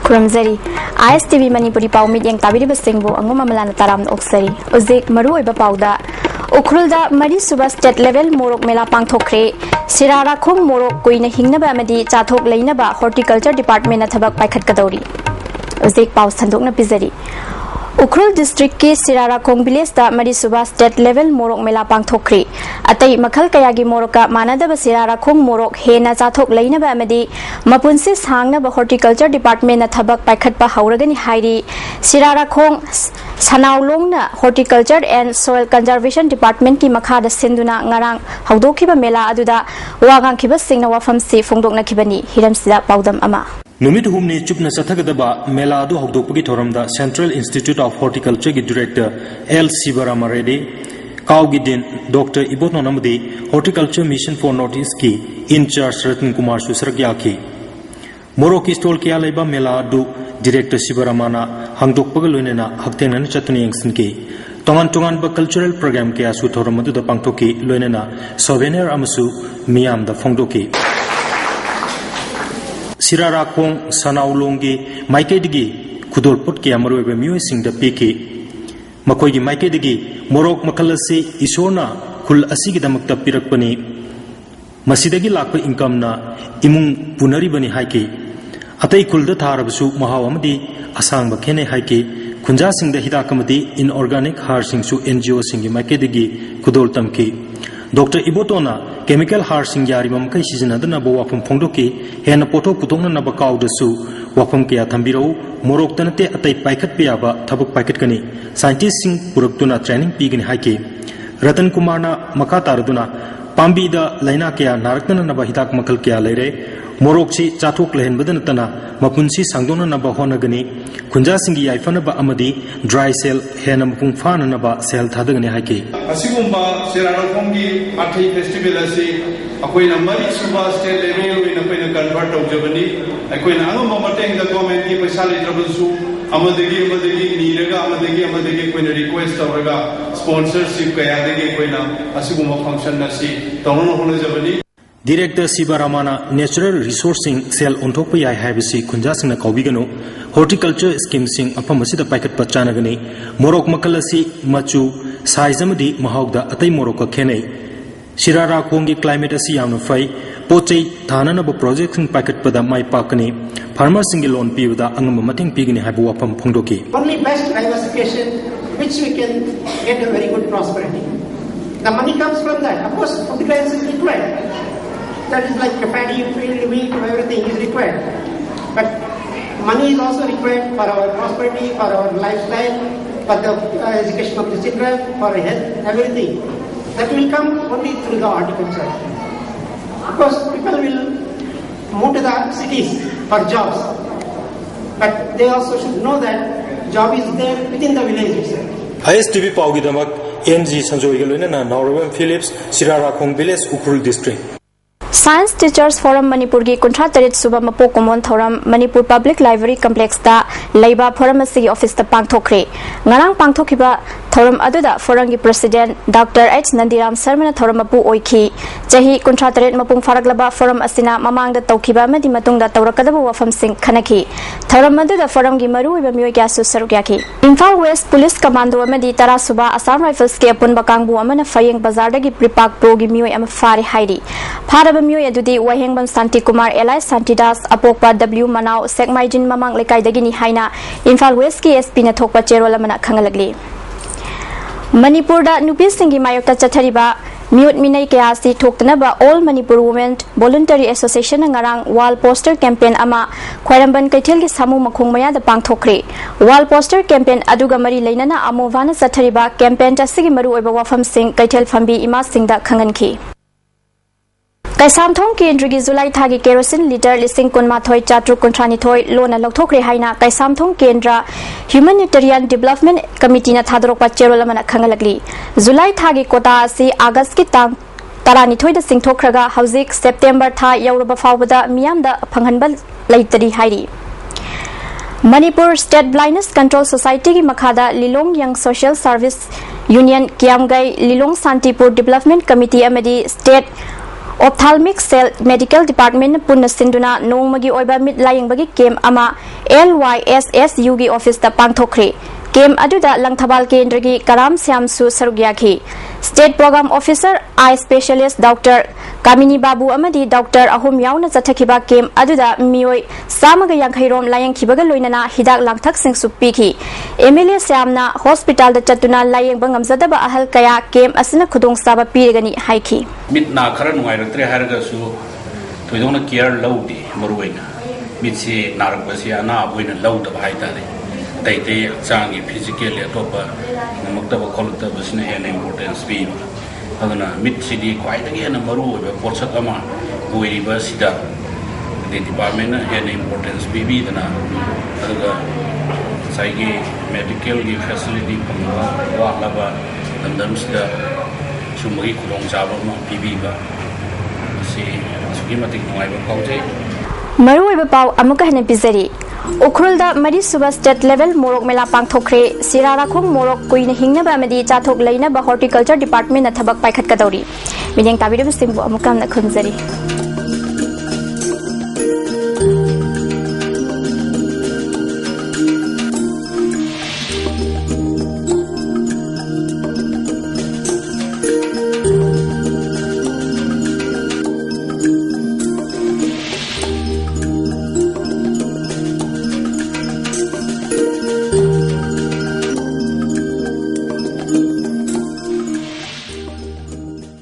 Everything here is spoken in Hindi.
खुरमजरी ISTV मणिपुरी पाउ मिडियम ताबिरी बसिंगबो अंगम अमलाना ताराम ओक्सरी उजिक मरु ओइबा पाउदा उखरुलदा मरी सुबा स्टेट लेवल मोरक मेला पांगथोखरे सिरारा खोंग मोरक कुइना हिंगनबा अमदी चाथोक लेनबा हॉर्टिकल्चर डिपार्टमेंट ना थबक पाइखतकदौरी उजिक पाउ संदोकना पिजरी उखरुल डिस्ट्रिक्ट के सिराराखोंग विलेज दा मरी सुबा स्टेट लेवल मोरक मेला पांगथोखरी अतई मखल कयागी मोरका मानदब सिराराखोंग मोरक हेना चाथोक लेनबा अमदी मपुनसे सांगनबा हॉर्टिकल्चर डिपार्टमेंट ना थबक पाइखतपा हौरगनी हाइरी सिराराखोंग सनाउलोंगना horticulture and soil conservation department की मखादा सिंदुना ngarang हौदोखिबा मेला अदुदा वागांखिबा सिंगना वाफमसी फोंगदोकनाखिबनी हिरमसिदा पाउदम अमा नुमित हुमनी चुपना सथगदबा मेला अदु हौदोकपगी थोरमदा सेंट्रल इंस्टीट्यूट ऑफ हॉर्टिकल्चर की डायरेक्टर एल सिबारामा रेड्डी काउगी दिन डॉक्टर इबोनो नमदी horticulture mission for north east की इंचार्ज रतन कुमार सुसरक याखी मोरोकी स्टॉल किया लेबा मेला अदु डायरेक्टर सिबारामाना हंगदोकपग लोइनेना हक्तेंगन चतुनी यंगसिनकी तोंगान तोंगान बा कल्चरल प्रोग्राम के आसु थोरम अदुदा पांगथोकी लोइनेना सोवेनियर अमसु मियामदा फोंगदोकी सिराराखोंग सनाउलोंगी माइकेदगी खुदोलपुट के अमरोइबा मियोइसिंगदा पीकी मकोइगी माइकेदगी मोरोक मखलसी इशोरना खुल असिगिदमक्ता पिरकपनी मसिदगी लाकपा इनकमना इमुंग पुनरिबनी हाइकी अतई खुलदा थारबसु महावमदी असांग बखेने हाइकी खुंजा सिंगदा हिदाकमदी इन ऑर्गेनिक हार सिंगसु एनजीओ सिंगी माइकेदगी खुदोल तमकी डॉक्टर इबोटोना केमिकल हार सिंग यारिबम कै सिजनदना बवाफम फोंदोकी हेन पोथो पुतोंगना नब काउदसु वाफम के थंबिरो मोरोक तनते अतई पाइखत पियाबा थबक पाइखत कनी साइंटिस्ट सिंग पुरक्तुना ट्रेनिंग पीगनी हाइके रतन कुमारना मका तारदुना पांबीदा लाइना के नारकतना नब हिदाक मखल के लेरे मोरोक सी चाथोक लेहनबदन तना मपुनसी सांगदोना नब होनगनी खुंजा सिंगी याइफनबा अमदी ड्राई सेल हेन मपुंग फाननबा सेल थादगनी हाइके असिगुंबा सिराराखोंगी आठै फेस्टिवल असि अखोइना मरी सुबा स्टेट लेवल ओइना कोइना कन्वर्ट तौजबनी अखोइना अंगम मटेंग द गवर्नमेंट की पैसा लेत्रबसु अमदगी कोइना रिक्वेस्ट तौरगा स्पॉन्सरशिप कयादगी कोइना असिगुंबा फंक्शन असि तौनो होनजबनी डायरेक्टर सिबारामाना नेचुरल रिसोर्सिंग सेल ओंथोकपा याय हाइबसी खुंजासिंगना कौबिगनो हॉर्टिकल्चर स्कीम सिंग अफमसिदा पाइकत पचानगनी मोरोक मकलसी मचु साइज अमदी महाउदा अतई मोरोक खेनै सिराराखोंगी क्लाइमेट असि यामनो फै पोचै थाननब प्रोजेक्ट सिंग पाइकत पदा माइ पाकनी फार्मर सिंग लोन पीबदा अंगम मतेंग पीगनी हाइबु वाफम फोंगदोकी only best diversification which we can get a very good prosperity. The money comes from that. Of course, fertilizer is required. That is like a paddy, field, wheat, everything is required. But money is also required for our prosperity, for our lifestyle, for the education of the children, for health, everything. That will come only through the horticulture. Because people will move to the cities for jobs. But they also should know that job is there within the village itself. ISTV Paugi Damak, NG Sanjoy Galuna, Norway Phillips, Sirarakhong Village, Ukrul District. Science teachers forum Manipur की कुंठा तरेट सुबह मपो कुमोन थौरम मणिपुर पब्लिक लाइब्रेरी कम्प्लेक्स दा लेबा फोरम असिगी ऑफिस दा पांगथोखरे ngarang पांगथोखिबा थौरम अदुदा फोरम की president doctor H Nandiram Sharma थौरम मपु ओइखी चही कुंठा तरेट मपुंग फारगलबा फोरम असिना ममांगदा तौखिबा मदि मतुंगदा तौरकदबा वफम सिंह खनखी थौरम अदुदा फोरम की मरु ओइबा मियोय क्यासु सरुक याखी इम्फाल वेस्ट पुलिस कमांडो अमदि तरा सुबा असम राइफल्स के अपुनबा कांगबु अमना फयेंग बाजार दगी प्रिपाक प्रो की मियोय अम फारे हाइरी फारबा मियोय अदुदी वहेंगबम शांति कुमार एलाई शांतिदास अपोकपा डब्ल्यू मनाव सेकमाइजिन ममांग लेकाइदगिनी हाइना इम्फाल वेस्ट की एसपी न थोकपा चेरोल अमना खंगलगली मणिपुर दा नुपी सिंगी मायोक्ता चथरिबा म्यूट मिनई कयासी थोक्तनबा all Manipur women voluntary association ngarang wall poster campaign ama khwaramban kaithel gi samu makhung maya da pangthokre wall poster campaign aduga mari leinana amovana chathariba campaign ta sigi maru oiba wafam sing kaithel fambi ima sing da khanganki कैसामथोंग केंद्र की जुलाई थागी केरोसिन लीटर लिसिंग कुनमाथोय चाट्रुक कुंथ्रानिथोय लोना लौथोखरे हाइना कैसामथोंग केंद्र ह्यूमैनिटेरियन डेवलपमेंट कमिटी ना थादरोकपा चेरोल अमना खंगलगली जुलाई थागी कोटा असि अगस्त की तांग तरानिथोय द सिंगथोखरगा हौजिक सेप्टेम्बर था यौरबा फावबदा मियामदा फंगहनबा लैतरी हाइरी Manipur state blindness control society की मखादा Lilong young social service union कियामगई लिलोंग शांतिपुर डेवलपमेंट कमिटी अमदी state ophthalmic cell medical department पुनः सिंधुना नोंमगी ओइबा मिट लायंबगी केम अमा LYSSU गी ऑफिस ता पांगथोखरे केम अदुदा लंगथबाल केंद्र की कराम श्यामसु सरुग्याखी state programme officer eye specialist doctor Kamini Babu अमदी डॉक्टर अहुम यावना चथखिबा केम अदुदा मियोय सामग यांखैरोम लायंखिबगा लोइनना हिदाक लांगथक सिंगसु पीखी MLA श्यामना हॉस्पिटल दा चतुना लायंग नमजदबा अहल कया केम असना खुदोंग साबा पीरगनी हाइखी मिट ना खरा नुंगाइरक्त्रे हारगसु थोइदोंना केयर लौदे मरुवैना मिटसे नारकबसे अना बोइना लौदबा हाइतारे तैते हक्चांगी फिजिकल अतोपा नमक्तबा खोलतबसने हेन इम्पोर्टेंस पीबा अदुना मिटसिदी ख्वाइदगी हेन मरुवैबा पोर्सक अमा ओइरिबा सिदा दे डिपार्टमेंट हेन इम्पोर्टेंस पीबीदना अदुगा साइगे मेडिकल की फैसिलिटी फंगबा वालाबा लंदमसिदा सुमगी खुदोंग चाबा मा पीबीबा से सुगी मतिक नुंगाइबा फाउजे मरुवैबा पाव अमुका हने पिजरी उखरुलदा मरी सुबह स्टेट लेवल मोरक मेला पांगथोखरे सिराराखोंग मोरक कुइन हिंगनबा अमदी चाथोक लैनबा हॉर्टिकल्चर डिपार्टमेंट थबक पाइखत कदौरी मिनेंग ताबिरब सिंबु अमुका हमना खुंजरी।